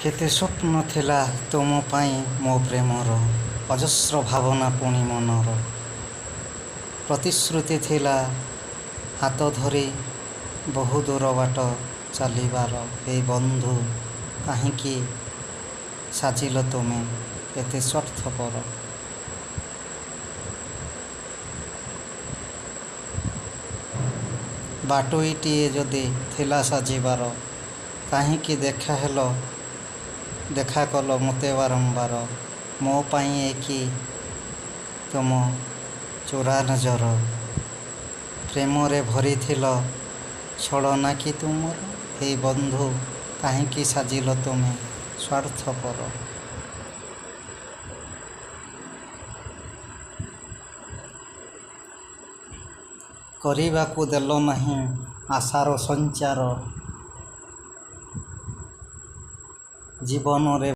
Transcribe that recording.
କେତେ ସ୍ୱପ୍ନ ଥିଲା ତୁମ ପାଇଁ ମୋ ପ୍ରେମର, ଅଜସ୍ର ଭାବନା ପୁଣି ମନର। ପ୍ରତିଶ୍ରୁତି ଥିଲା ହାତ ଧରି ବହୁ ଦୂର ବାଟ ଚାଲିବାର। ଏ ବନ୍ଧୁ କାହିଁକି ସାଜିଲ ତୁମେ ଏତେ ସ୍ୱାର୍ଥପର। ବାଟୋଇଟିଏ ଯଦି ଥିଲା ସାଜିବାର, କାହିଁକି ଦେଖା କଲ ମୋତେ ବାରମ୍ବାର। ମୋ ପାଇଁ ଏ କି ତୁମ ଚୋରା ନଜର, ପ୍ରେମରେ ଭରିଥିଲ ଛଳନା କି ତୁମର। ହେ ବନ୍ଧୁ କାହିଁକି ସାଜିଲ ତୁମେ ସ୍ୱାର୍ଥପର। କରିବାକୁ ଦେଲ ନାହିଁ ଆଶାର ସଞ୍ଚାର, ଜୀବନରେ